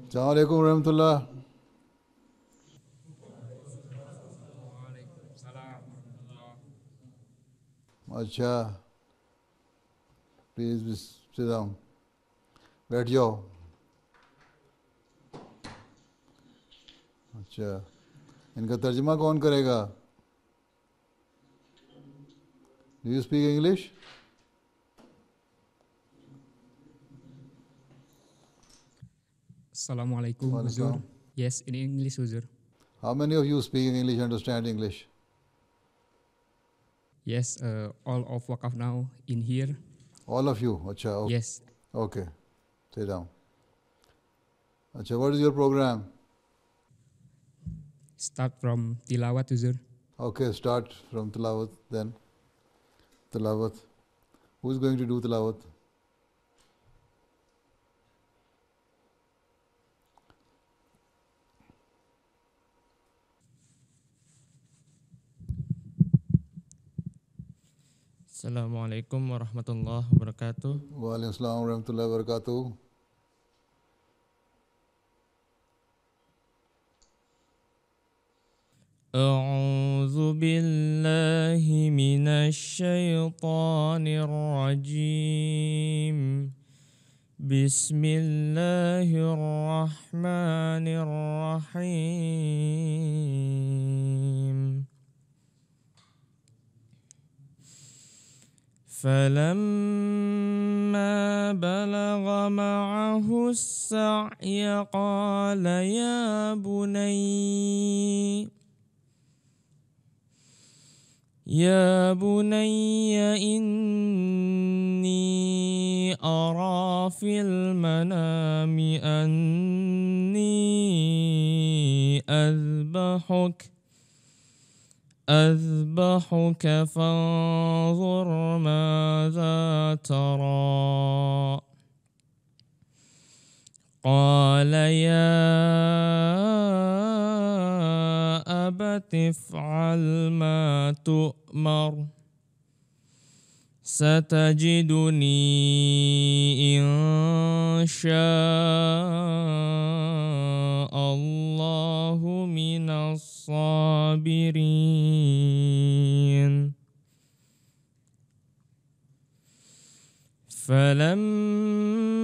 السلام علیکم ورحمۃ اللہ. اچھا پلیز sit down. بیٹھ جاؤ. اچھا ان کا ترجمہ کون کرے گا؟ Do you speak English? Assalamu alaikum, Huzur. Yes, in English, Huzur. How many of you speak English, understand English? Yes, all of Waqfe Nau in here. All of you? Acha, okay. Yes. Okay, sit down. Acha, what is your program? Start from Tilawat, Huzur. Okay, start from Tilawat then. Tilawat. Who is going to do Tilawat? السلام علیکم ورحمۃ اللہ وبرکاتہ. وعلیکم السلام ورحمۃ اللہ وبرکاتہ. اعوذ باللہ من الشیطان الرجیم. بسم اللہ الرحمن الرحیم. فلما بلغ معه السعي قال يا بني إني أرى في المنام أني أذبحك فانظر ماذا ترى. قال يا أبت افعل ما تؤمر ستجدني إن شاء الله من الصابرين. فلما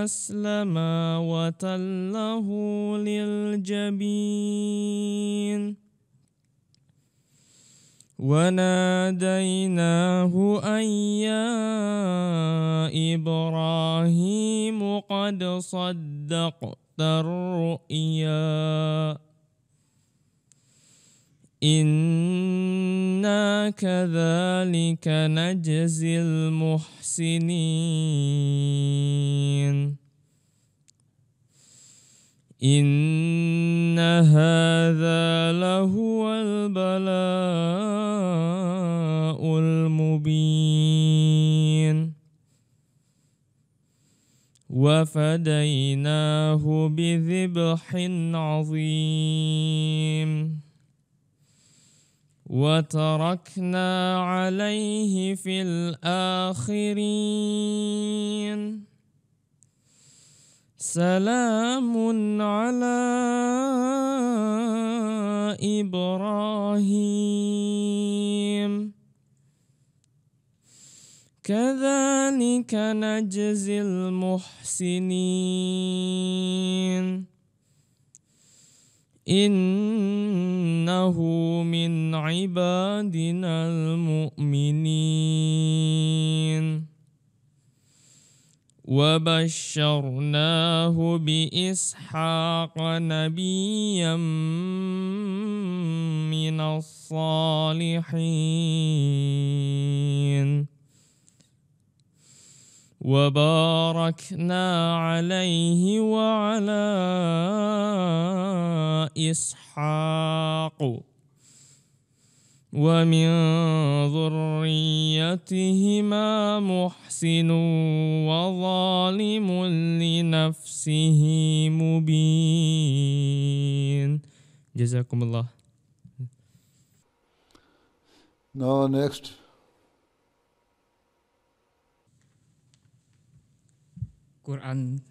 أسلما وتله للجبين وناديناه أن يا إبراهيم قد صدقت الرؤيا إنا كذلك نجزي المحسنين. إن هذا لهو البلاء المبين. وفديناه بذبح عظيم وتركنا عليه في الآخرين. سلام على إبراهيم كذلك نجزي المحسنين. إنه من عبادنا المؤمنين. وبشرناه بإسحاق نبيا من الصالحين. وباركنا عليه وعلى إسحاق ومن ذريتهما محسن وظالم لنفسه مبين. جزاكم الله. Now next. Quran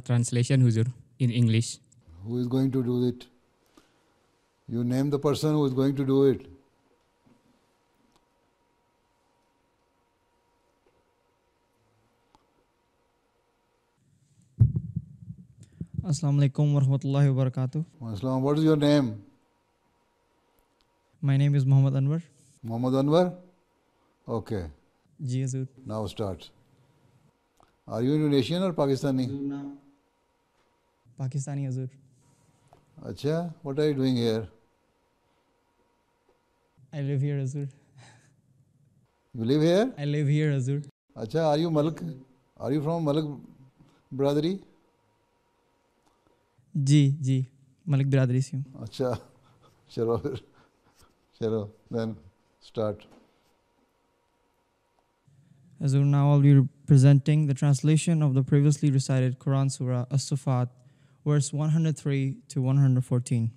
translation, Huzur, in English. Who is going to do it? You name the person who is going to do it. Assalamu alaikum wa rahmatullahi wa barakatuh. Assalam. What is your name? My name is Muhammad Anwar. Muhammad Anwar? Okay. Ji Huzur. Now start. Are you Indonesian or Pakistani? Pakistani Huzur. Acha, what are you doing here? I live here Huzur. You live here? I live here Huzur. Acha, are you Malik? Are you from Malik Brotherly? Ji. Malik Biradari se hu. Acha, chalo, then start. Huzur, now I'll be presenting the translation of the previously recited Quran Surah As-Safat, verse 103 to 114.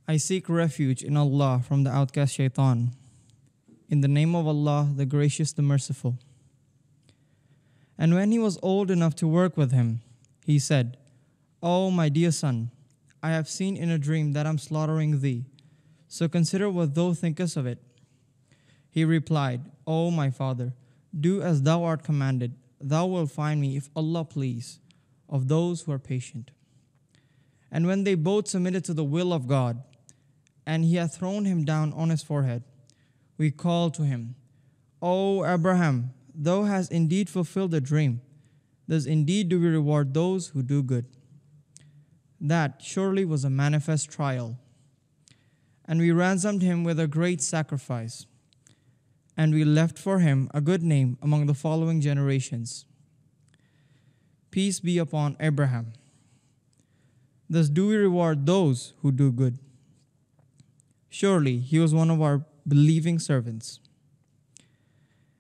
I seek refuge in Allah from the outcast shaitan. In the name of Allah, the gracious, the merciful. And when he was old enough to work with him, he said, "O my dear son, I have seen in a dream that I am slaughtering thee. So consider what thou thinkest of it." He replied, "O my father, do as thou art commanded. Thou wilt find me, if Allah please, of those who are patient." And when they both submitted to the will of God, and he had thrown him down on his forehead, we called to him, "O Abraham, thou hast indeed fulfilled the dream. Thus indeed do we reward those who do good." That surely was a manifest trial. And we ransomed him with a great sacrifice. And we left for him a good name among the following generations. Peace be upon Abraham. Thus do we reward those who do good. Surely he was one of our believing servants.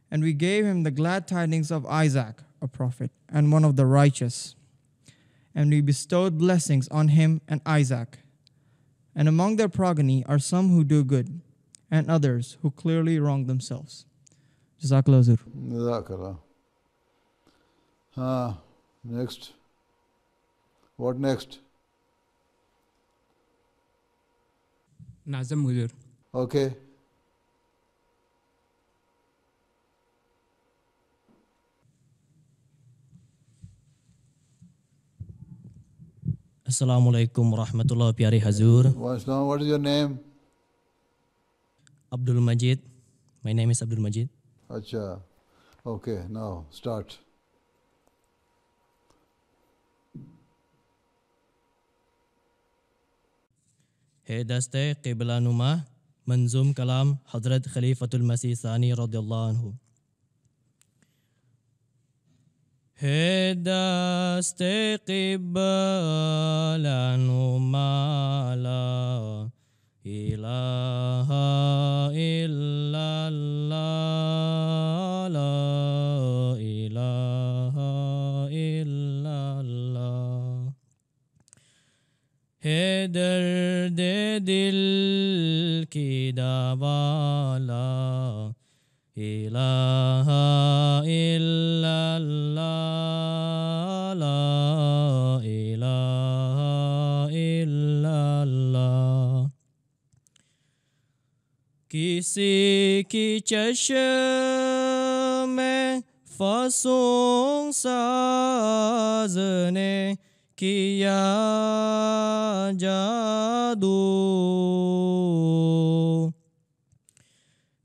And we gave him the glad tidings of Isaac, a prophet, and one of the righteous. And we bestowed blessings on him and Isaac. And among their progeny are some who do good, and others who clearly wrong themselves. Jazakallah Huzur. Jazakallah. Next. What next? Nazam, Huzur. Okay. Assalamu alaikum wa rahmatullah, pyare Huzur. What is your name? Abdul Majid. My name is Abdul Majid. Acha. Okay, now start. है दस्ते क़िबला नुमा मंजूम कलाम हज़रत खलीफ़तुल मसीह सानी रज़ियल्लाहु अन्हु। है दस्ते क़िबला नुमा ला इलाहा इल्लल्लाह ला इलाहा इल्लल्लाह। है दर्द दिल की दवा ला इलाहा इल्लल्लाह ला इलाहा इल्लल्लाह। किसी की चश्म में फसूं साज ने किया जादू।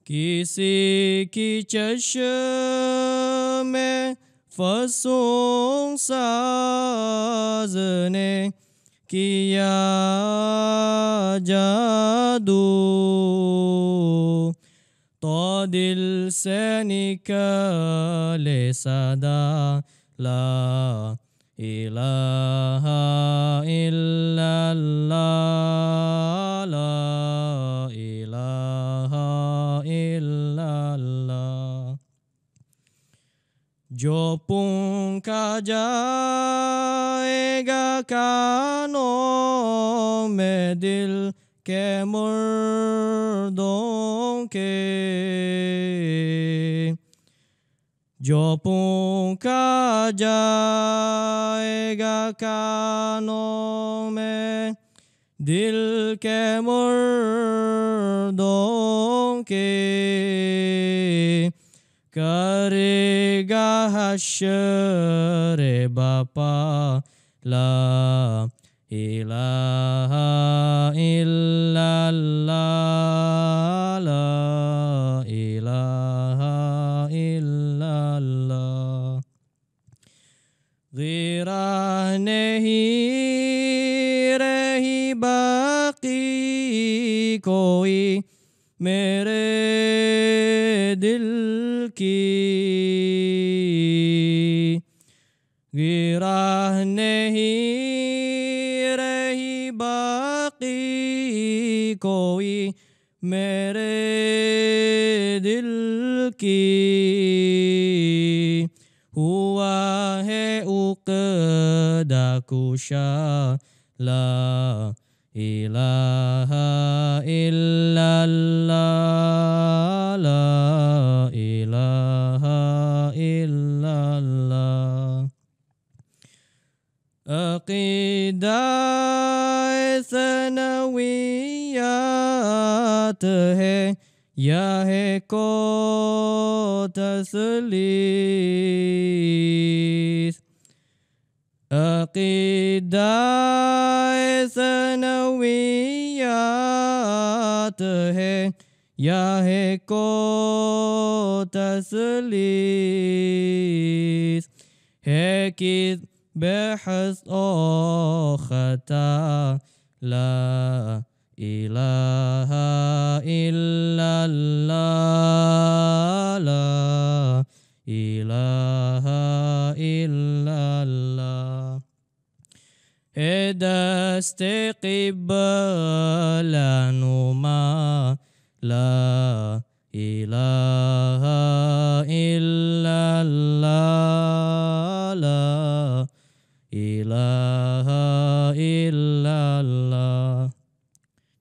किसी की चश्म में फसूं साज ने किया जादू। तो दिल से निकले सदा ला इलाहा इल्लल्लाह ला इलाहा इल्लल्लाह। जो पूंखा जाएगा कानों में दिल के मुर्दों के। जो फूंका जाएगा कानों में दिल के मुर्दों के करेगा हश्र बापा ला इलाहा इल्लल्लाह ला इलाहा इल्लल्लाह ग़ैरा नहीं रही बाकी कोई मेरे दिल की ग़ैरा नहीं रही बाकी कोई मेरे दिल की हुआ है उक़दा कुशा ला इलाहा इल्लल्लाह ला इलाहा इल्लल्लाह अक़ीदा सनवियात है या है को तस्लीस अक़ीदा सनवियात है या है को तस्लीस है कि बहस ओ खता ला इलाहा इल्लल्लाह ला इलाहा इल्लल्लाह है दस्ते क़िबला नुमा ला इलाहा इल्लल्लाह ला इलाहा इल्लल्लाह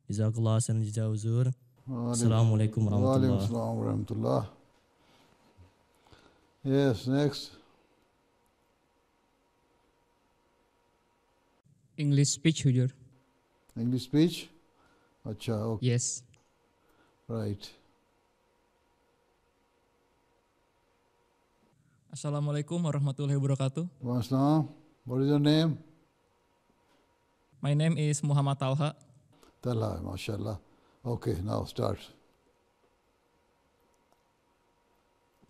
जज़ाकल्लाह खैरन जज़ा हुज़ूर अस्सलामु अलैकुम warahmatullah. Yes, next. English speech, Huzur. English speech? Acha, okay. Yes. Right. Assalamualaikum warahmatullahi wabarakatuh. Assalam. What is your name? My name is Muhammad Talha. Talha, mashallah. Okay, now start.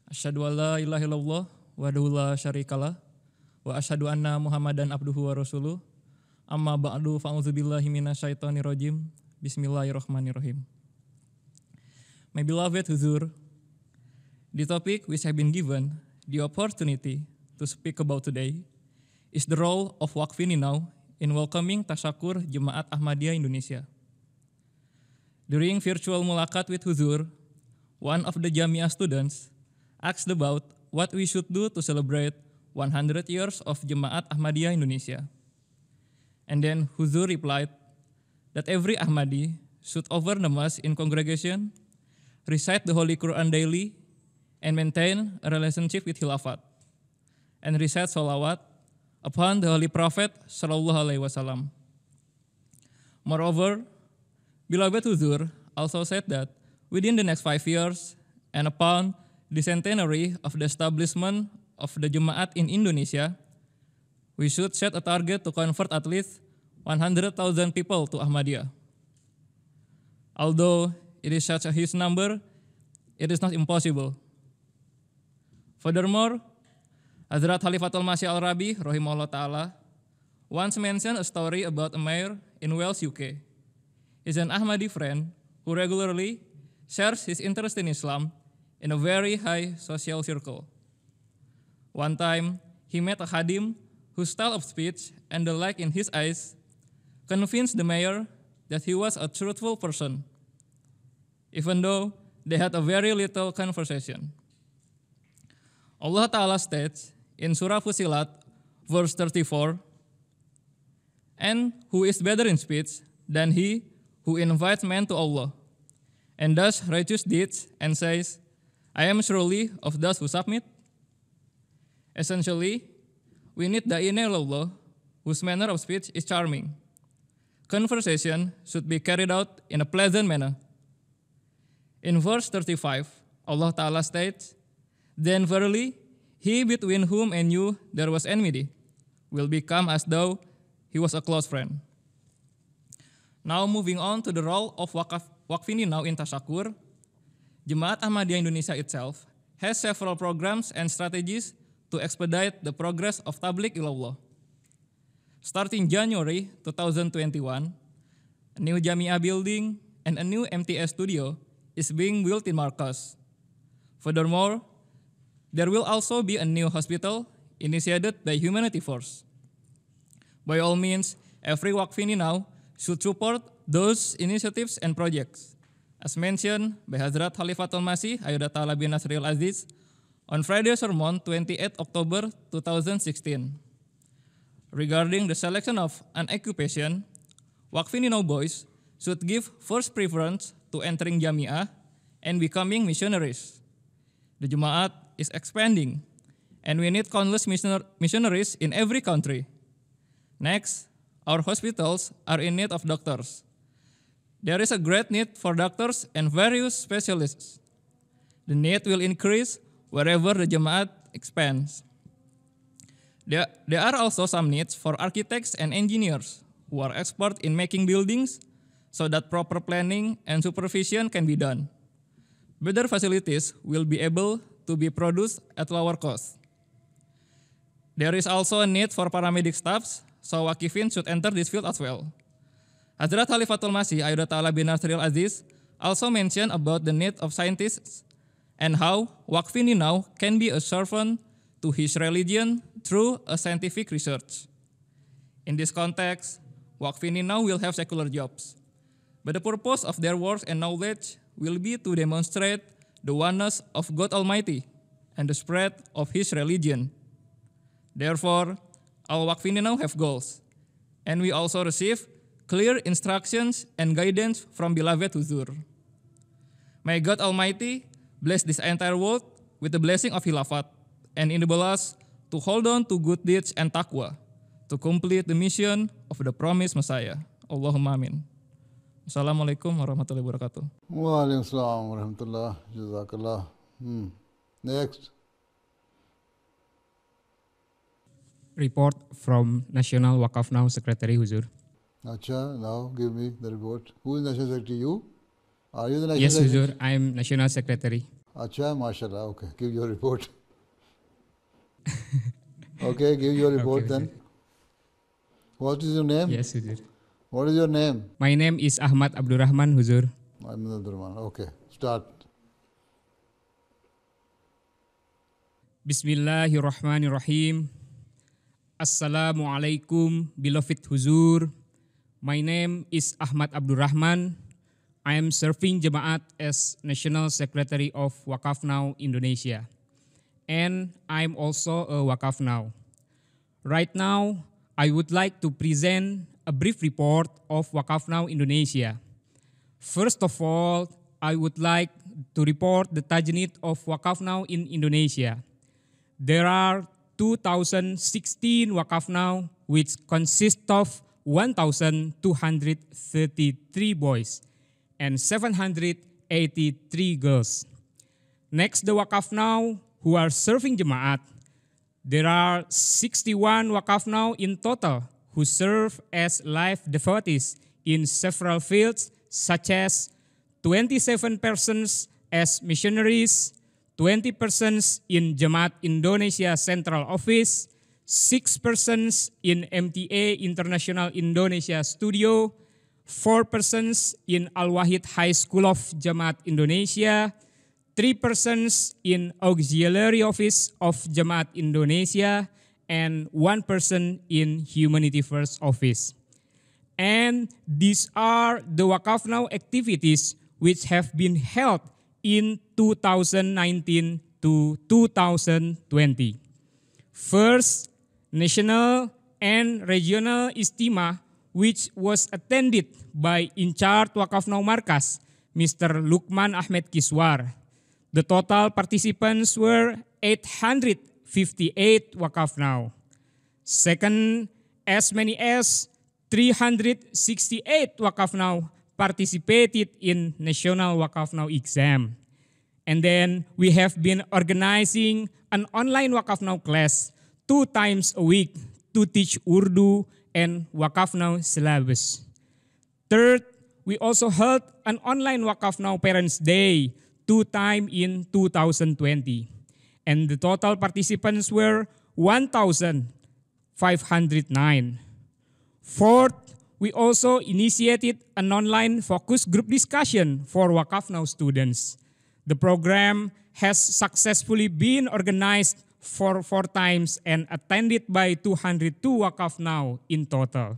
Asyhadu an la ilaha illallah wahdahu la syarikalah wa asyhadu anna Muhammadan abduhu wa rasuluh. Amma ba'du fa'udzubillahi minasyaitonir rajim. Bismillahirrahmanirrahim. My beloved Huzur, the topic which I have been given the opportunity to speak about today is the role of Waqfe Nau in welcoming Tasyakur Jemaat Ahmadiyya Indonesia. During virtual Mulaqat with Huzur, one of the Jamiah students asked about what we should do to celebrate 100 years of Jemaat Ahmadiyya Indonesia. And then Huzur replied that every Ahmadi should offer namaz in congregation, recite the Holy Quran daily, and maintain a relationship with Khilafat, and recite salawat upon the Holy Prophet Sallallahu Alaihi Wasallam. Moreover, beloved Huzur also said that within the next 5 years, and upon the centenary of the establishment of the Jemaat in Indonesia, we should set a target to convert at least 100,000 people to Ahmadiyya. Although it is such a huge number, it is not impossible. Furthermore, Hazrat Khalifatul Masih al-Rabi rahimahullah ta'ala once mentioned a story about a mayor in Wales, UK. He's an Ahmadi friend who regularly shares his interest in Islam in a very high social circle. One time, he met a khadim whose style of speech and the light in his eyes convinced the mayor that he was a truthful person, even though they had a very little conversation. Allah Ta'ala states in Surah Fusilat, verse 34, "And who is better in speech than he who invites men to Allah, and does righteous deeds and says, I am surely of those who submit?" Essentially, we need da'i ilallah whose manner of speech is charming. Conversation should be carried out in a pleasant manner. In verse 35, Allah Ta'ala states, "Then verily, he between whom and you there was enmity will become as though he was a close friend." Now moving on to the role of Waqfe Nau in Tashakur, Jemaat Ahmadiyya Indonesia itself has several programs and strategies to expedite the progress of Tabligh ilallah. Starting January 2021, a new Jami'ah building and a new MTS studio is being built in Markas. Furthermore, there will also be a new hospital initiated by Humanity Force. By all means, every Waqfe Nau should support those initiatives and projects, as mentioned by Hazrat Khalifatul Masih, Ta'al bin-Nasri al-Aziz, on Friday sermon 28 October 2016. Regarding the selection of an occupation, Waqfe Nau boys should give first preference to entering Jami'ah and becoming missionaries. The Jemaat is expanding, and we need countless missionaries in every country. Next, our hospitals are in need of doctors. There is a great need for doctors and various specialists. The need will increase wherever the Jemaat expands. There are also some needs for architects and engineers who are expert in making buildings so that proper planning and supervision can be done. Better facilities will be able to be produced at lower cost. There is also a need for paramedic staffs, so Waqifin should enter this field as well. Hazrat Khalifatul Masih, Ta'al bin-Nasri al-Aziz, also mentioned about the need of scientists and how Waqfe Nau can be a servant to his religion through a scientific research. In this context, Waqfe Nau will have secular jobs, but the purpose of their work and knowledge will be to demonstrate the oneness of God Almighty and the spread of His religion. Therefore, our Waqfe Nau have goals, and we also receive clear instructions and guidance from beloved Huzur. May God Almighty bless this entire world with the blessing of Khilafat and enable us to hold on to good deeds and taqwa to complete the mission of the promised Messiah. Allahumma amin. Assalamualaikum warahmatullahi wabarakatuh. Waalaikumsalam warahmatullah. Jazakallah. Next. Report from National Waqf Nau Secretary Huzur. Acha, now give me the report. Who is National Secretary? You? Are you the National Yes, Secretary? Huzur, I am National Secretary. Acha, mashallah. Okay, give your report. Okay, give your report Okay, then. What is your name? Yes, Huzur. What is your name? My name is Ahmad Abdurrahman, Huzur. Ahmad Abdurrahman. Okay, start. Bismillahirrahmanirrahim. Assalamualaikum, beloved Huzur. My name is Ahmad Abdurrahman. I am serving Jemaat as National Secretary of Waqf Nau Indonesia. And I'm also a Waqf Nau. Right now, I would like to present a brief report of Waqf Nau Indonesia. First of all, I would like to report the tajnid of Waqf Nau in Indonesia. There are 2,016 Waqf Nau, which consist of 1,233 boys and 783 girls. Next, the Waqf Nau who are serving Jemaat. There are 61 Waqf Nau in total who serve as life devotees in several fields, such as 27 persons as missionaries, 20 persons in Jemaat Indonesia Central Office, 6 persons in MTA International Indonesia Studio, 4 persons in Al-Wahid High School of Jemaat Indonesia, 3 persons in Auxiliary Office of Jemaat Indonesia, and 1 person in Humanity First Office. And these are the Waqf Nau activities which have been held in 2019 to 2020. First, national and regional istima, which was attended by in charge Waqf Nau Markas, Mr. Lukman Ahmed Kiswar. The total participants were 850 58 Waqfe Nau. Second, as many as 368 Waqfe Nau participated in National Waqfe Nau exam. And then we have been organizing an online Waqfe Nau class 2 times a week to teach Urdu and Waqfe Nau syllabus. Third, we also held an online Waqfe Nau Parents Day 2 times in 2020. And the total participants were 1,509. Fourth, we also initiated an online focus group discussion for Waqfe Nau students. The program has successfully been organized for 4 times and attended by 202 Waqfe Nau in total.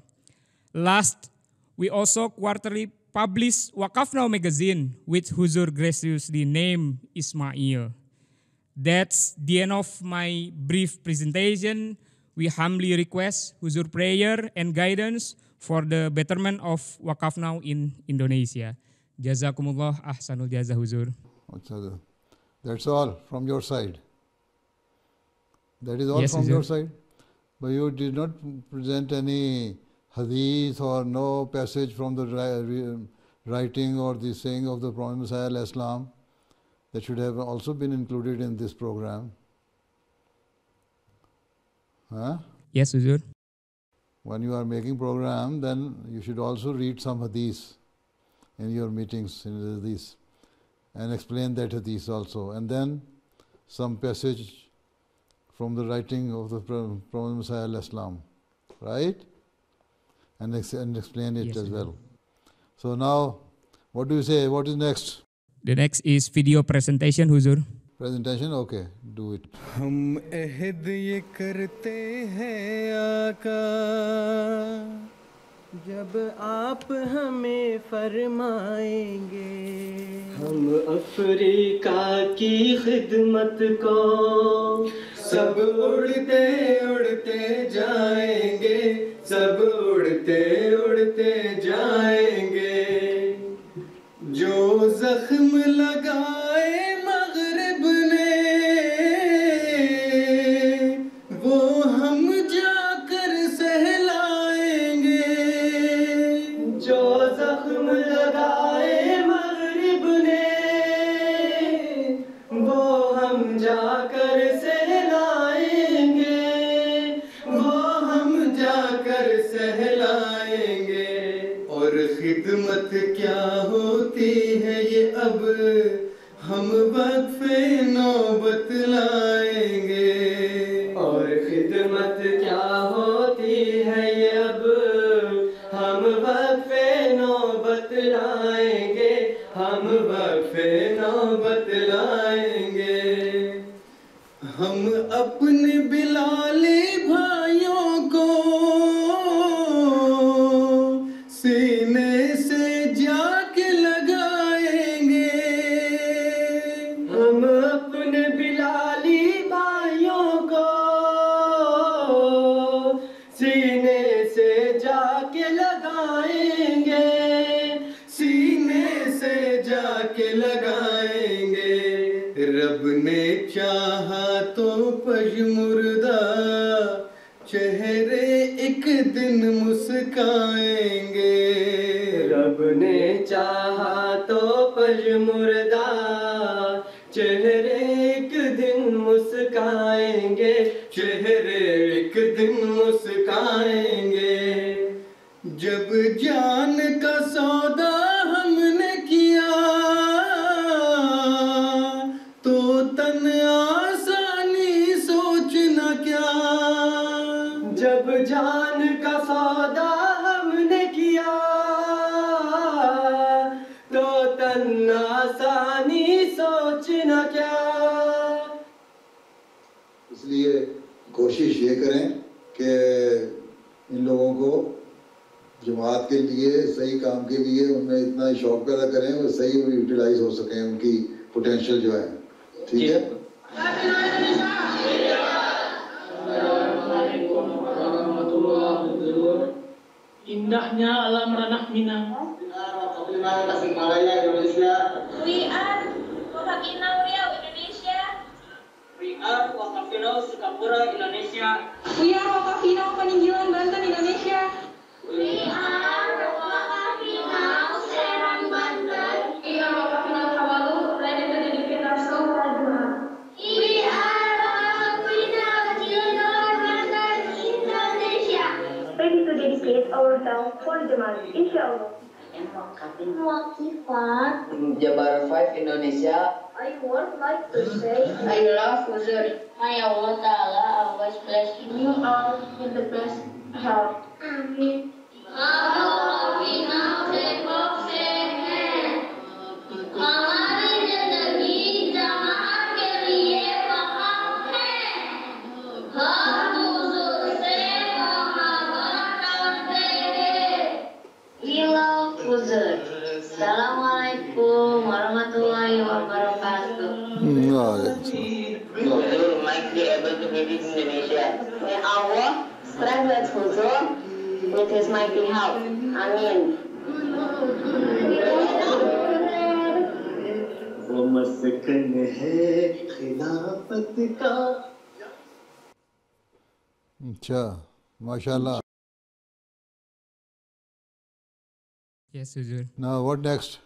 Last, we also quarterly publish Waqfe Nau magazine, which Huzur graciously named Ismail. That's the end of my brief presentation. We humbly request Huzur prayer and guidance for the betterment of Waqfe Nau in Indonesia. Jazakumullah ahsanul jazah, Huzur. That's all from your side. That is all Yes, from Huzur. your side. But you did not present any hadith or no passage from the writing or the saying of the Prophet Messiah al-Islam. That should have also been included in this program. Huh? Yes, Huzur. When you are making program, then you should also read some hadith in your meetings in hadith and explain that hadith also. And then some passage from the writing of the Prophet Messiah al-Islam, right? And explain it Yes, as Huzur. well. So now, what do you say? What is next? The next is video presentation, Huzur. Presentation? Okay, do it. हम अहद ये करते हैं आका जब आप हमें फरमाएंगे हम Africa की खिदमत को सब उड़ते उड़ते जाएंगे सब उड़ते उड़ते जाएंगे जो जख्म लगाए मगरिब ने वो हम जाकर सहलाएंगे जो जख्म लगाए मगरिब ने वो हम जाकर सहलाएंगे वो हम जाकर सहलाएंगे और खिदमत क्या होती है ये अब हम वक्फे नौ बतलाएंगे और खिदमत क्या होती है ये अब हम वक्फे नौ बतलाएंगे हम वक्फे नौ बतलाएंगे हम अपने बिलाली भाइयों को सीने से जाके लगाएंगे हम अपने बिलाली भाइयों को सीने से जाके लगाएंगे सीने से जाके लगाएंगे रब ने चाहा तो पशमुर्दा चेहरे एक दिन मुस्काएंगे रब ने चाहा तो पशमुर्दा चेहरे एक दिन मुस्काएंगे चेहरे एक दिन मुस्काएंगे जब जान का सौदा हमने किया तो तन आसानी सोचना क्या जब जान का सौदा हमने किया तो तन आसानी सोचना क्या इसलिए कोशिश ये करें कि इन लोगों को जमात के लिए सही काम के लिए उनमें इतना शौक पैदा करें और सही यूटिलाइज हो सकें उनकी पोटेंशियल जो है ठीक है Indahnya alam ranah Minang. We are Waqfe Nau Indonesia. We are Waqfe Nau Sukapura, Indonesia. We are Waqfe Nau Peninggalan Banten, Indonesia. We are Waqfe Nau Serang Banten. We are Waqfe Nau Tawalu, ready to dedicate ourselves for Jemaat. We are Waqfe Nau Cilgon Banten, Indonesia. Ready to dedicate ourselves for Jemaat, insyaAllah. Waqifat Jabar 5 Indonesia. I would like to say, I love Huzur. May Allah Ta'ala always bless you. you are with the best health. Amin. Waqfe Nau Depok sehat. हमारी जिंदगी जमात के लिए वक़्फ़ है। हम हुज़ूर से मोहब्बत करते हैं। We love Huzur. Assalamualaikum warahmatullahi wabarakatuh. Huzur might be able to visit Indonesia. May Allah strengthen Huzur with His mighty help. Amin. वो मस्कन है खिलाफत का. अच्छा, माशाल्लाह. Yes, Huzur. Now what next?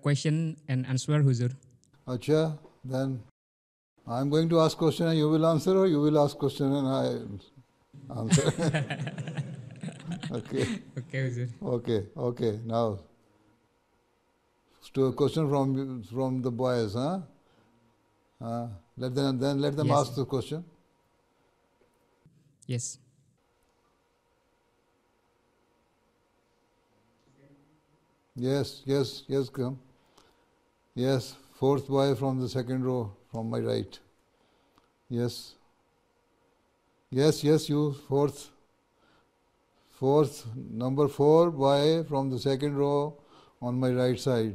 Question and answer, Huzur. Acha, then I'm going to ask question and you will answer, or you will ask question and I answer? Okay. Okay, Huzur. Okay. Now, to a question from the boys, huh? Let them Yes. ask the question. Yes. Yes, come. Yes, fourth boy from the second row, from my right. Yes, you, fourth, number 4 boy from the second row on my right side.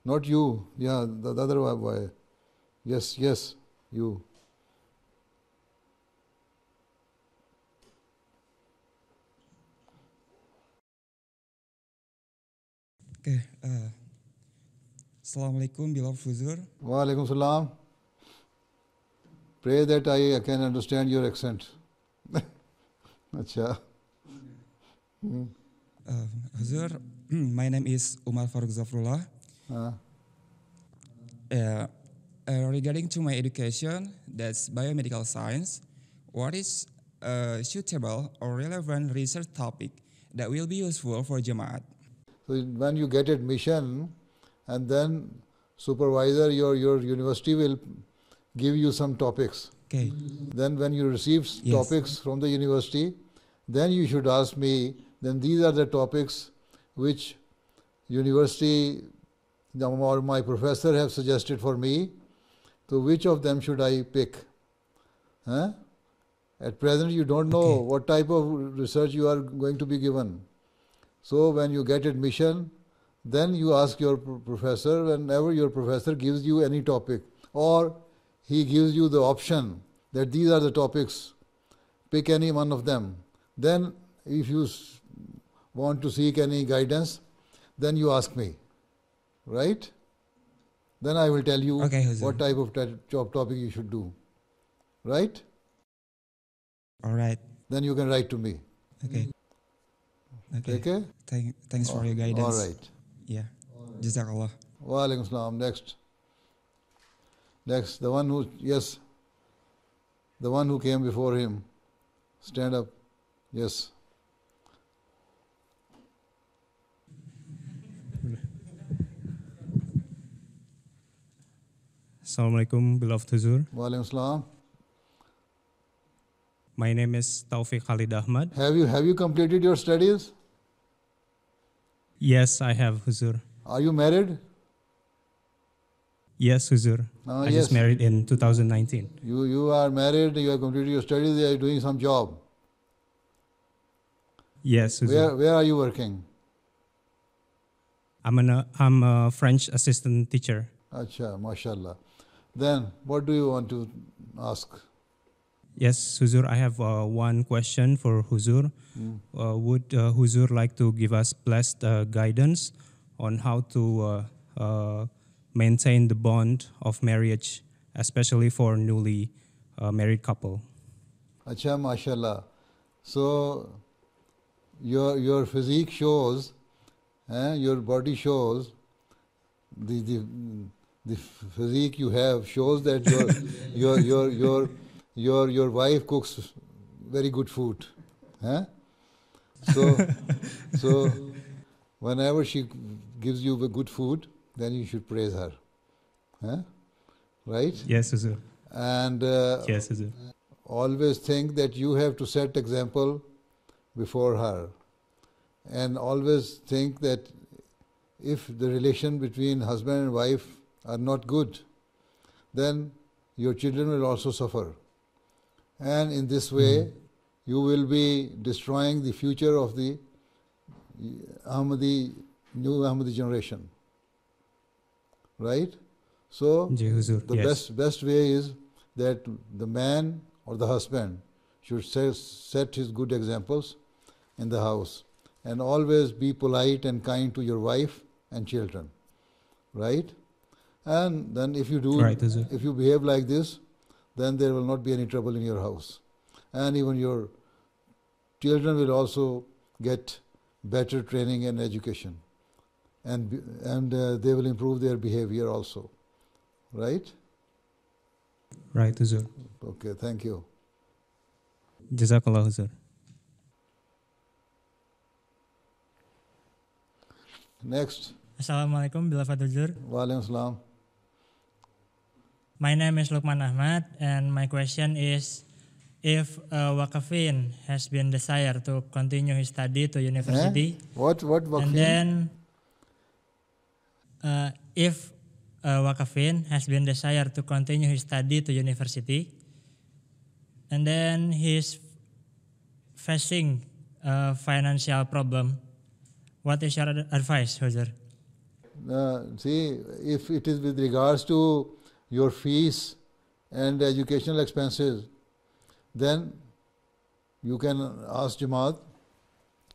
Not you, yeah, the other boy. Yes, you. Okay. Assalamualaikum, beloved Huzur. Wa alaikum salam. Pray that I can understand your accent. Acha. Huzur, my name is Umar Faruk Zafrullah. Regarding to my education, that's biomedical science, what is a suitable or relevant research topic that will be useful for Jemaat? So when you get admission, and then supervisor, your university will give you some topics. Okay. Then when you receive topics from the university, then you should ask me, then these are the topics which university or my professor have suggested for me. So which of them should I pick? At present you don't know what type of research you are going to be given. So when you get admission, then you ask your professor, whenever your professor gives you any topic, or he gives you the option that these are the topics, pick any one of them. Then if you want to seek any guidance, then you ask me, right? Then I will tell you what type of topic you should do, right? All right. Then you can write to me. Okay. Thanks for your guidance. All right. Yeah. Jazakallah. Wa alaikum salam. Next, the one who came before him. Stand up. Yes. Assalamualaikum, beloved Huzur. Wa alaikum salam. My name is Taufik Khalid Ahmad. Have you completed your studies? Yes, I have, Huzur. Are you married? Yes, Huzur. I just married in 2019. You are married, you have completed your studies, you are doing some job. Yes, Huzur. Where are you working? I'm a French assistant teacher. Acha, mashallah. Then, what do you want to ask? Yes, Huzur, I have one question for Huzur. Would Huzur like to give us blessed guidance on how to maintain the bond of marriage, especially for newly married couple? Acha, mashallah. So your physique shows, your body shows, the physique you have shows that your wife cooks very good food. So whenever she gives you good food, then you should praise her. Right? Yes, Huzur. And yes, Huzur. Always think that you have to set example before her. And always think that if the relation between husband and wife are not good, then your children will also suffer. And in this way, you will be destroying the future of the new Ahmadi generation. Right? So, the best way is that the man or the husband should set his good examples in the house and always be polite and kind to your wife and children. Right? And then if you do, if you behave like this, then there will not be any trouble in your house. And even your children will also get better training and education. And they will improve their behavior also. Right? Right, Huzur. Okay, thank you. Jazakallah, Huzur. Next. Assalamualaikum bilafat Huzur. Waalaikumsalam. My name is Luqman Ahmad, and my question is, if Waqfe has been desired to continue his study to university, What Waqfe? And then if Waqfe has been desired to continue his study to university, and then he's facing a financial problem, what is your advice, Huzur? See, if it is with regards to your fees and educational expenses, then you can ask Jamaat,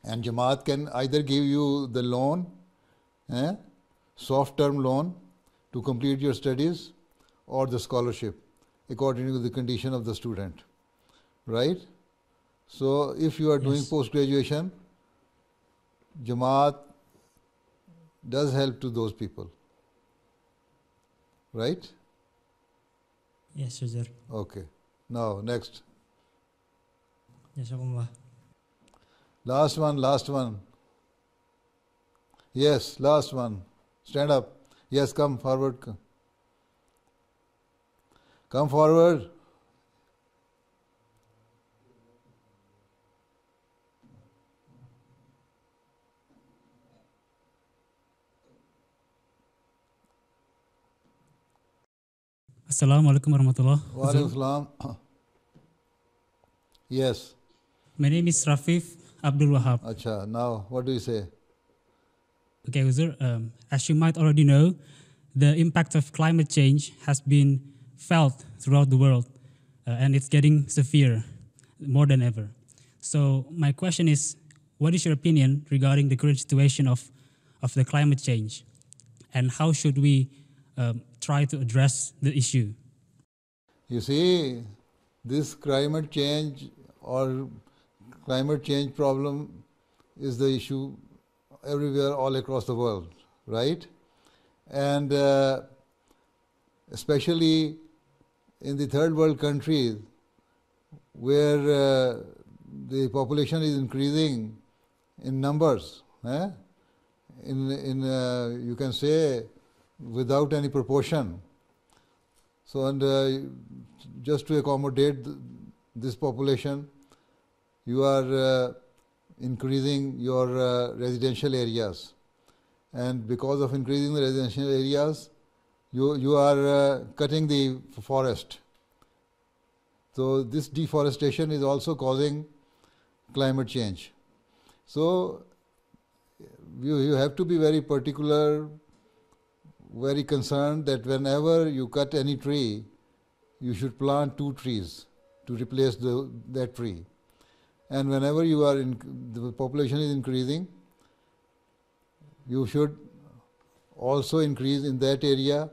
and Jamaat can either give you the loan, soft term loan to complete your studies, or the scholarship according to the condition of the student. Right? So if you are doing post-graduation, Jamaat does help to those people. Right? Yes, Huzur. Okay. Now, next. Jazakumullah. Last one. Yes, last one. Stand up. Yes, come forward. Come forward. Assalamualaikum warahmatullah. Waalaikumsalam. Yes. My name is Rafif Abdul Wahab. Acha, now what do you say? Okay, Huzur, as you might already know, the impact of climate change has been felt throughout the world, and it's getting severe more than ever. So my question is, what is your opinion regarding the current situation of the climate change, and how should we try to address the issue? You see, this climate change problem is the issue everywhere, all across the world, right? And especially in the third world countries where the population is increasing in numbers, you can say without any proportion. So, and just to accommodate this population, you are increasing your residential areas, and because of increasing the residential areas, you are cutting the forest. So this deforestation is also causing climate change. So you have to be very particular, very concerned that whenever you cut any tree, you should plant 2 trees to replace that tree. And whenever the population is increasing, you should also increase in that area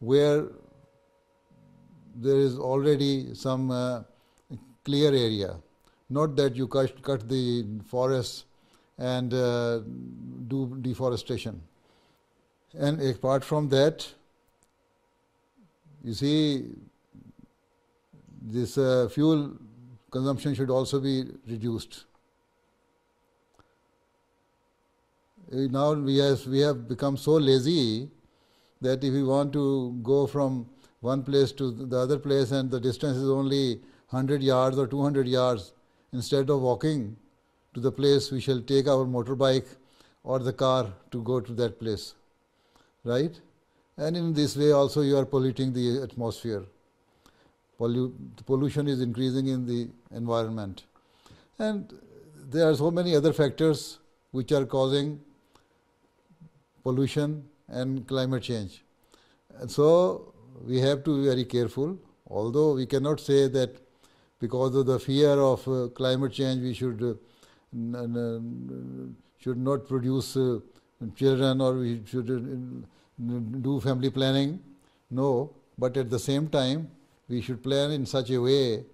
where there is already some clear area. Not that you cut the forests and do deforestation. And apart from that, you see, this fuel consumption should also be reduced. Now we have become so lazy that if we want to go from one place to the other place and the distance is only 100 yards or 200 yards, instead of walking to the place, we shall take our motorbike or the car to go to that place, right? And in this way also you are polluting the atmosphere. Pollution is increasing in the environment. And there are so many other factors which are causing pollution and climate change. And so we have to be very careful, although we cannot say that because of the fear of climate change we should not produce children, or we should do family planning. No, but at the same time we should plan in such a way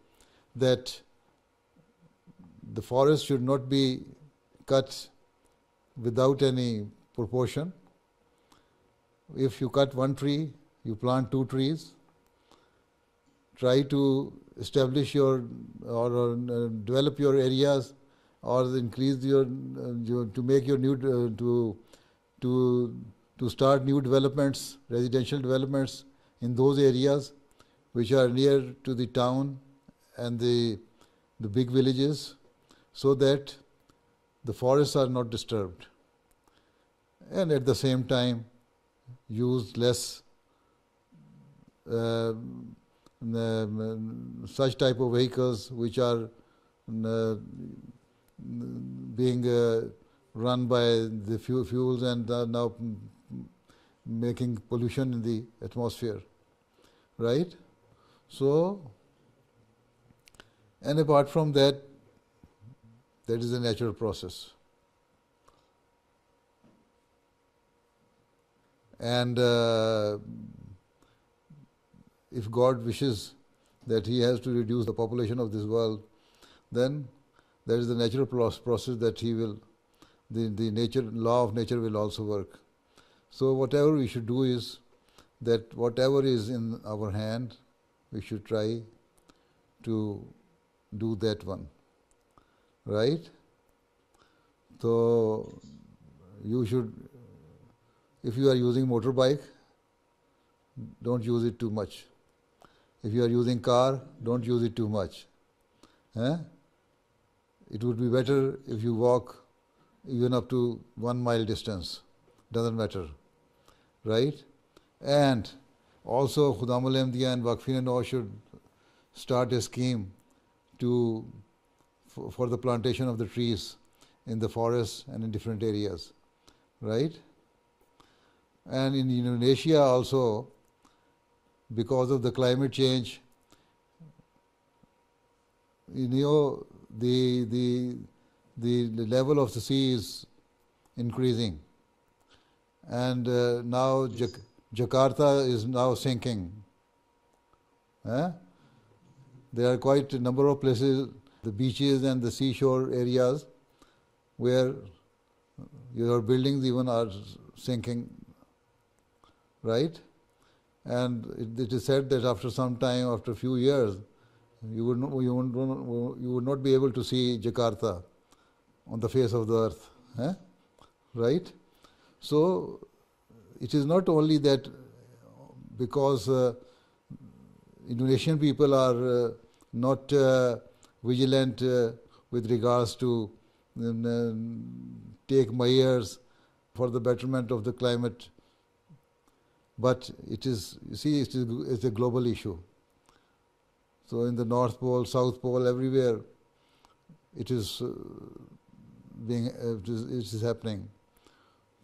that the forest should not be cut without any proportion. If you cut one tree, you plant 2 trees. Try to establish your or develop your areas, or increase your to make your new to start new developments, residential developments in those areas which are near to the town and the big villages, so that the forests are not disturbed. And at the same time use less such type of vehicles which are being run by the fuels and are now making pollution in the atmosphere, right? So, and apart from that, that is a natural process. And if God wishes that He has to reduce the population of this world, then there is the natural process that He will, the nature, law of nature will also work. So whatever we should do is that whatever is in our hand, we should try to do that one, right? So you should, if you are using motorbike, don't use it too much. If you are using car, don't use it too much. It would be better if you walk even up to 1 mile distance. Doesn't matter, right? And also Khuddam Ahmadiyya and Waqfe Nau should start a scheme for the plantation of the trees in the forests and in different areas, right? And in Indonesia also, because of the climate change, you know, the level of the sea is increasing, and now Jakarta is now sinking. There are quite a number of places, the beaches and the seashore areas, where your buildings even are sinking, right? And it is said that after some time, after a few years, you would not be able to see Jakarta on the face of the earth, right? So it is not only that because Indonesian people are not vigilant with regards to take measures for the betterment of the climate, but it is, you see, it's a global issue. So in the North Pole, South Pole, everywhere, it is happening.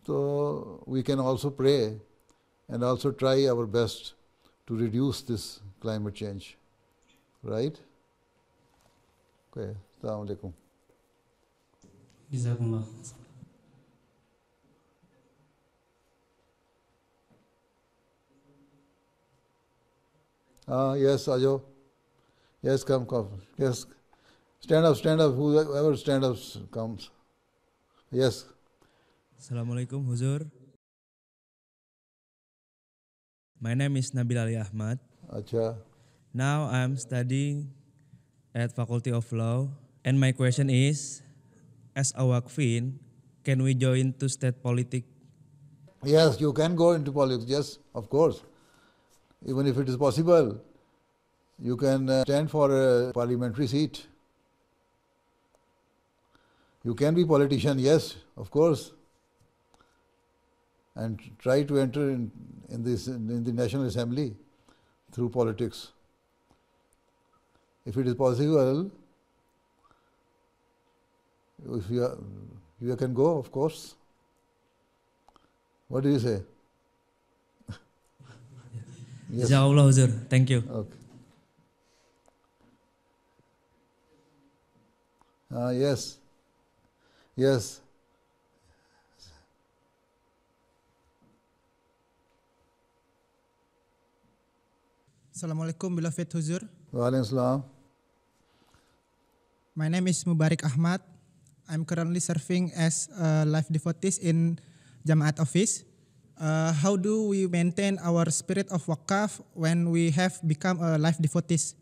So we can also pray and also try our best to reduce this climate change, right? Okay, Assalamu alaikum. Jazakumullah. Yes, Ajo. Yes, come. Yes, stand up. Whoever stand up comes. Yes. Assalamualaikum, Huzur. My name is Nabil Ali Ahmad. Acha. Now I am studying at Faculty of Law, and my question is, as a Waqfin, can we join to state politics? Yes, you can go into politics. Yes, of course. Even if it is possible, you can stand for a parliamentary seat. You can be politician, yes, of course, and try to enter in the National Assembly through politics. If it is possible, if you can go, of course. What do you say? Yes. Jazakallah, Huzur. Thank you. Okay. Yes. Yes. Assalamualaikum, beloved Huzur. Waalaikumsalam. My name is Mubarak Ahmad. I'm currently serving as a life devotee in Jamaat office. How do we maintain our spirit of Waqaf when we have become a life devotees?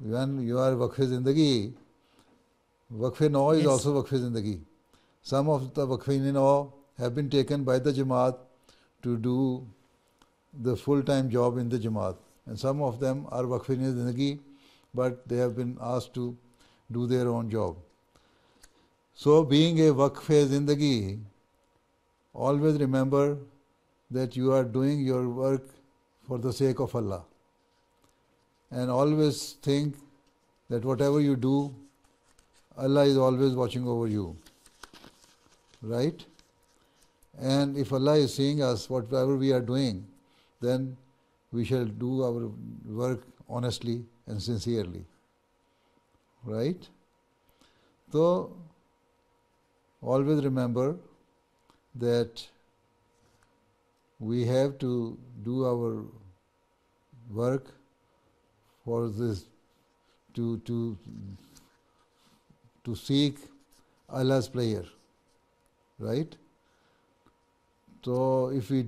When you are Waqfe Zindagi, Waqfe Nau is also Waqfe Zindagi. Some of the Waqfe Nau have been taken by the Jamaat to do the full-time job in the Jamaat. And some of them are Waqfe Zindagi, but they have been asked to do their own job. So being a Waqfe Zindagi, always remember that you are doing your work for the sake of Allah. And always think that whatever you do, Allah is always watching over you. Right? And if Allah is seeing us, whatever we are doing, then we shall do our work honestly and sincerely. Right? So, always remember that we have to do our work for this, to seek Allah's pleasure. Right? So, if we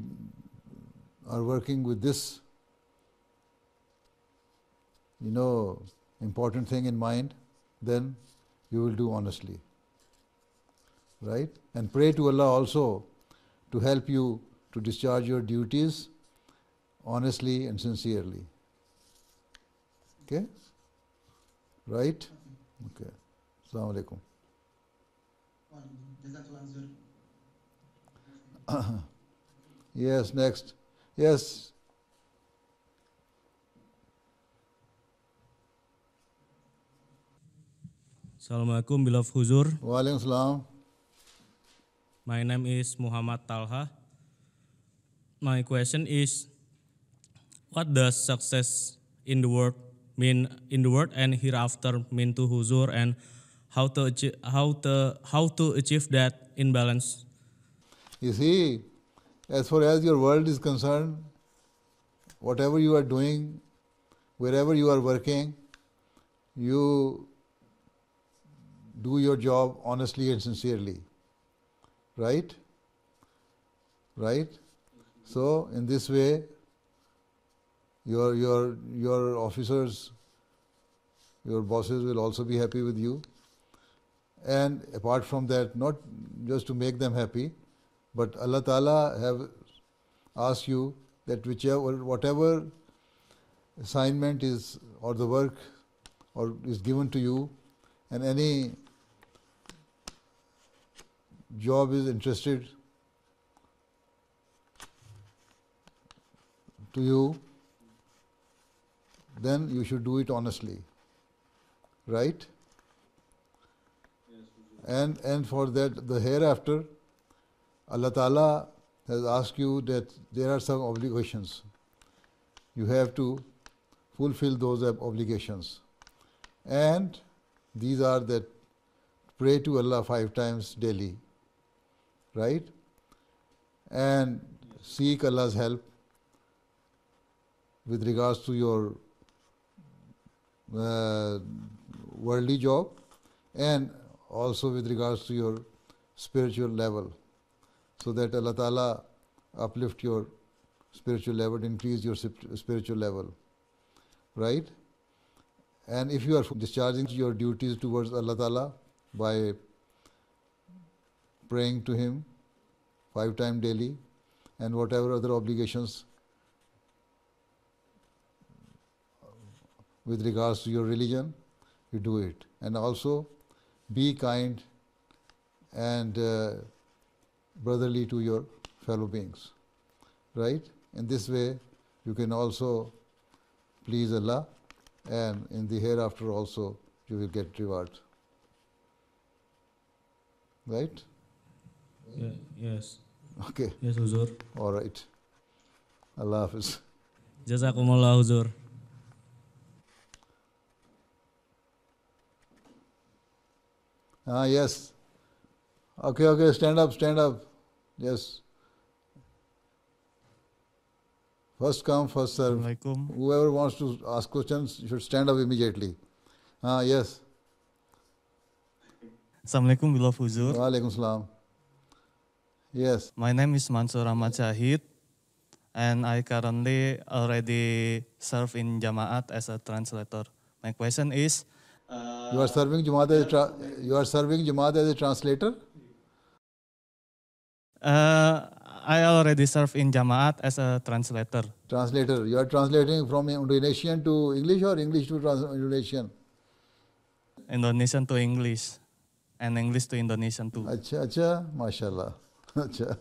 are working with this, important thing in mind, then you will do honestly. Right? And pray to Allah also to help you to discharge your duties honestly and sincerely. Okay? Right? Okay. Assalamu alaikum. Yes, next. Yes. Assalamualaikum, beloved Huzur. Waalaikumsalam. My name is Muhammad Talha. My question is, what does success in the world mean in the world and hereafter mean to Huzur, and how to achieve that in balance? You see, as far as your world is concerned, whatever you are doing, wherever you are working, you do your job honestly and sincerely. Right? Right? So, in this way, your officers, your bosses will also be happy with you. And apart from that, not just to make them happy, but Allah Ta'ala have asked you that whatever assignment is, or the work or is given to you, and any job is interested to you, then you should do it honestly. Right? And for that, the hereafter, Allah Ta'ala has asked you that there are some obligations. You have to fulfill those obligations. And these are that pray to Allah 5 times daily. Right? And seek Allah's help with regards to your worldly job, and also with regards to your spiritual level, so that Allah Ta'ala uplift your spiritual level, increase your spiritual level, right? And if you are discharging your duties towards Allah Ta'ala by praying to Him 5 times daily and whatever other obligations with regards to your religion, you do it. And also be kind and brotherly to your fellow beings, right? In this way you can also please Allah, and in the hereafter also you will get reward, right? Yes. Okay. Yes, Huzur. All right. Allah Hafiz. Jazakumullah, Huzur. Yes. Okay, stand up. Yes. First come, first serve. Whoever wants to ask questions should stand up immediately. Yes. Assalamualaikum, beloved Huzur. Waalaikum salam. Yes. My name is Mansur Ahmad Shahid, and I currently already serve in Jamaat as a translator. My question is, you are serving Jamaat as a translator? I already serve in Jamaat as a translator. Translator. You are translating from Indonesian to English or English to Indonesian? Indonesian to English, and English to Indonesian too. Acha, mashallah. Acha.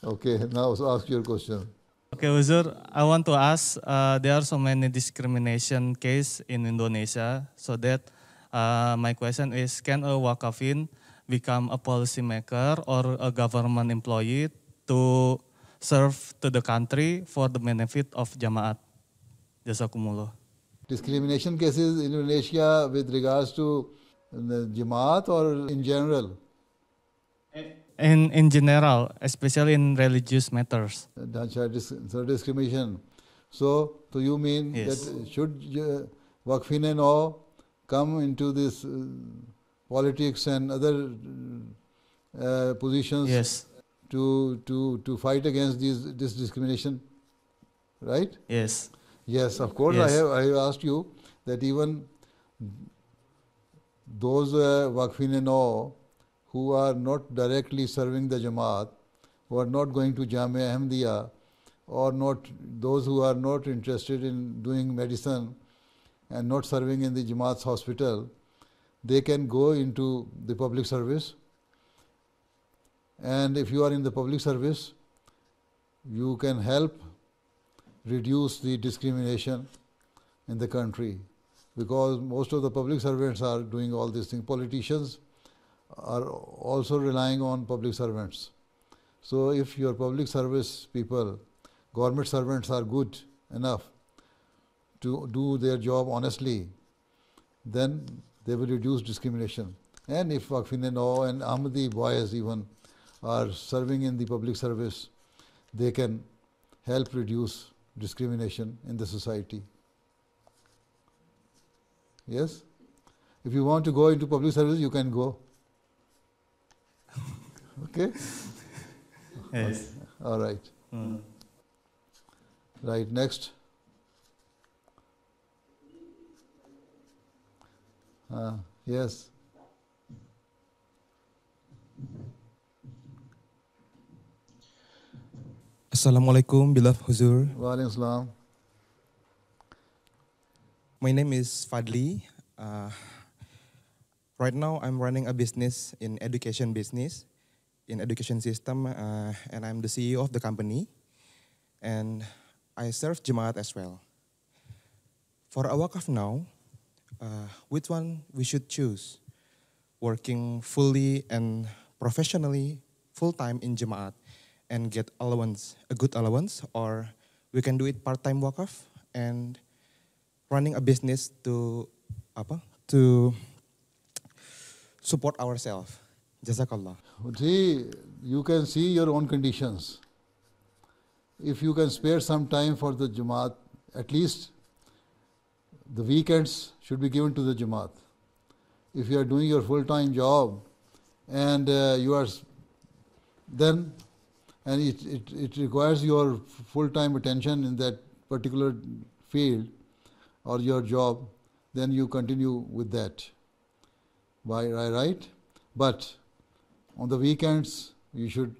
Okay, now ask your question. Okay, Huzur, I want to ask, there are so many discrimination cases in Indonesia, so that my question is, can a Waqafin become a policymaker or a government employee to serve to the country for the benefit of Jamaat? Jazakumullah. Discrimination cases in Indonesia with regards to the Jamaat or in general? In general, especially in religious matters. So discrimination. So you mean that should Waqfe Nau come into this politics and other positions to fight against this discrimination, right? Yes. Yes, of course. Yes. I have asked you that even those Waqfe Nau who are not directly serving the Jamaat, who are not going to Jamia Ahmadiyya, or not those who are not interested in doing medicine and not serving in the Jamaat's hospital, they can go into the public service. And if you are in the public service, you can help reduce the discrimination in the country, because most of the public servants are doing all these things. Politicians are also relying on public servants. So if your public service people, government servants, are good enough to do their job honestly, then they will reduce discrimination. And if Waqfe Nau and Ahmadi boys even are serving in the public service, they can help reduce discrimination in the society. Yes? If you want to go into public service, you can go. Okay? Yes. All right. Right, next. Yes. Assalamualaikum, beloved Huzur. Waalaikum salam. My name is Fadli. Right now, I'm running a business in education business, in education system, and I'm the CEO of the company. And I serve Jamaat as well. For a Waqfe Nau, which one we should choose? Working fully and professionally, full-time in Jamaat and get allowance, a good allowance, or we can do it part-time Waqaf and running a business to support ourselves. Jazakallah. See, you can see your own conditions. If you can spare some time for the Jamaat, at least the weekends should be given to the Jamaat. If you are doing your full-time job and it requires your full-time attention in that particular field or your job, then you continue with that. Right? But on the weekends, you should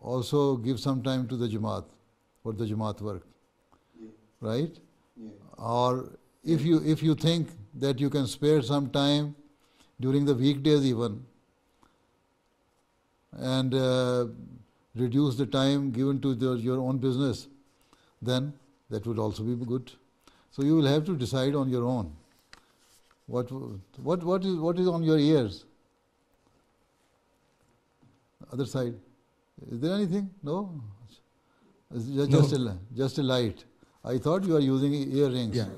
also give some time to the Jamaat for the Jamaat work. Right? Yeah. Or if you think that you can spare some time during the weekdays even and reduce the time given to your own business, then that would also be good. So you will have to decide on your own. What is on your ears? Other side. Is there anything? No? Just a light. I thought you are using earrings. Yeah.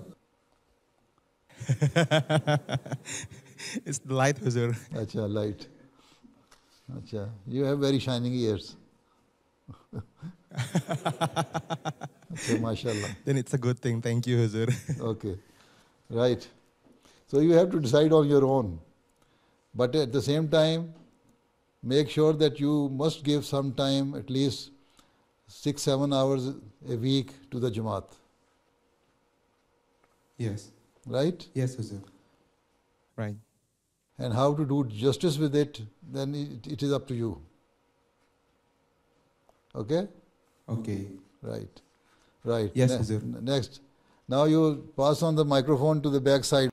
It's the light, Huzur. Acha, light. Acha, you have very shining ears. Acha, mashallah. Then it's a good thing. Thank you, Huzur. Okay. Right. So you have to decide on your own. But at the same time, make sure that you must give some time, at least 6-7 hours a week to the Jamaat. Yes. Right? Yes, Huzur. Right. And how to do justice with it, then it is up to you. Okay? Okay. Right. Yes, Huzur. Next. Now you pass on the microphone to the back side.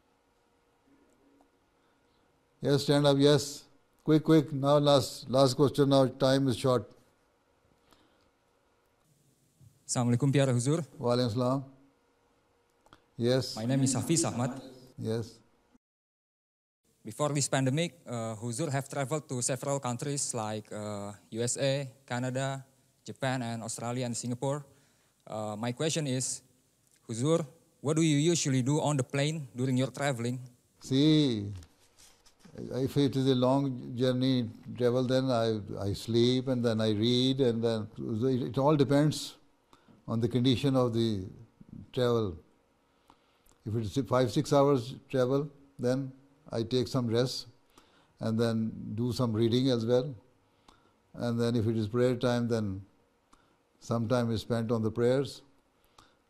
Yes, stand up, yes. Quick. Now last question, now time is short. Assalamualaikum, Piara Huzur. Walaikum salam. Yes. My name is Hafiz Ahmad. Yes. Before this pandemic, Huzur have traveled to several countries like USA, Canada, Japan, and Australia and Singapore. My question is, Huzur, what do you usually do on the plane during your traveling? See, if it is a long journey travel, then I sleep and then I read, and then it all depends on the condition of the travel. If it's 5-6 hours travel, then I take some rest and then do some reading as well. And then if it is prayer time, then some time is spent on the prayers,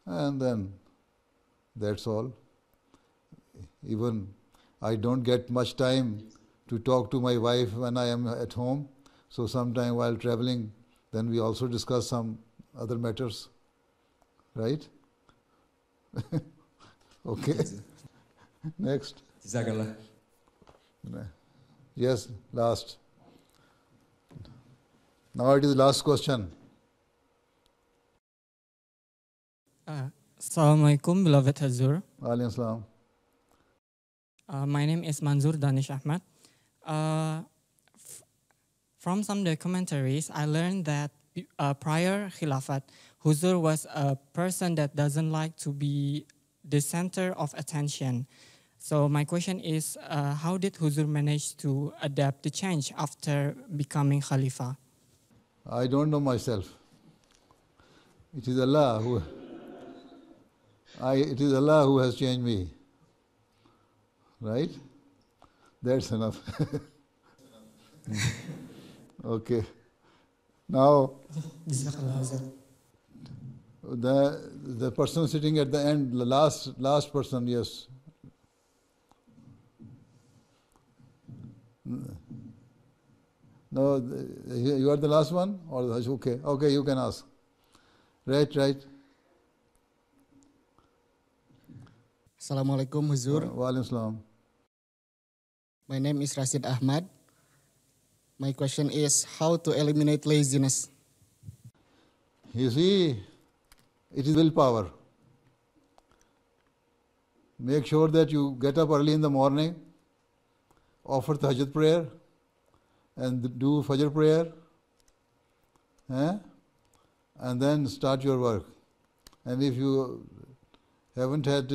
and then that's all. Even I don't get much time to talk to my wife when I am at home. So sometime while traveling, then we also discuss some other matters. Right? Okay. Next. Jazakallah. Yes, last. Now it is the last question. Assalamualaikum, beloved Huzur. Alaikum salam. My name is Manzur Danish Ahmad. From some documentaries, I learned that prior Khilafat, Huzur was a person that doesn't like to be the center of attention. So my question is, how did Huzur manage to adapt the change after becoming Khalifa? I don't know myself. It is Allah who has changed me. Right? That's enough. Okay. Now, the person sitting at the end, the last person, yes. No, you are the last one? Or okay, you can ask. Right. Assalamualaikum, Huzur. Waalaikum salam. My name is Rashid Ahmad. My question is how to eliminate laziness. You see, it is willpower. Make sure that you get up early in the morning, offer tahajjud prayer, and do fajr prayer, and then start your work. And if you haven't had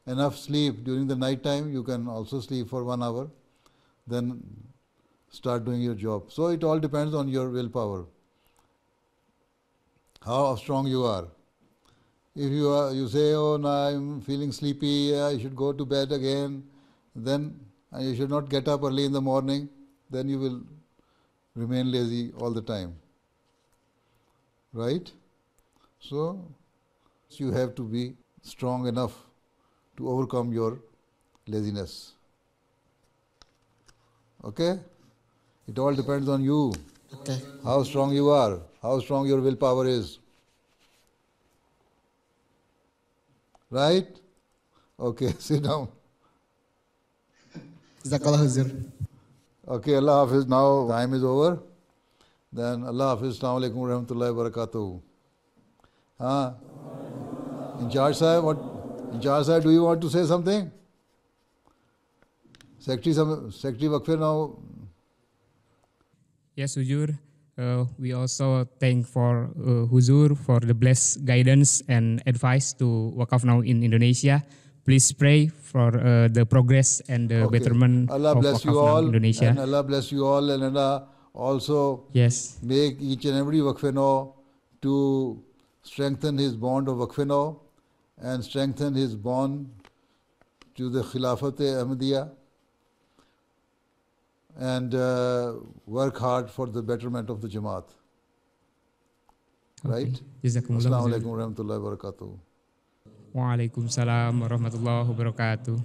enough sleep during the night time, you can also sleep for 1 hour, then start doing your job. So it all depends on your willpower, how strong you are. If you say, oh, no, I'm feeling sleepy, I should go to bed again, then you should not get up early in the morning, then you will remain lazy all the time. Right? So, you have to be strong enough to overcome your laziness. Okay? It all depends on you. Okay. How strong you are, how strong your willpower is. Right? Okay, sit down. Jazakallah Huzur. Okay, Allah Hafiz. Now time is over. Then Allah Hafiz. Assalamu alaikum wa rahmatullahi wa barakatuh. In charge sahib, do you want to say something? Secretary Waqfe Nau. Yes, Huzur. We also thank for Huzur for the blessed guidance and advice to Waqfe Nau in Indonesia. Please pray for the progress and the betterment Allah of bless you Waqfe Nau all, Indonesia. and Allah bless you all, and Allah also make each and every Waqfe Nau to strengthen his bond of Waqfe Nau and strengthen his bond to the Ahmadiyya, and work hard for the betterment of the Jamaat. Right? Assalamu alaikum wa rahmatullahi wa barakatuh. Waalaikumsalam warahmatullahi wabarakatuh.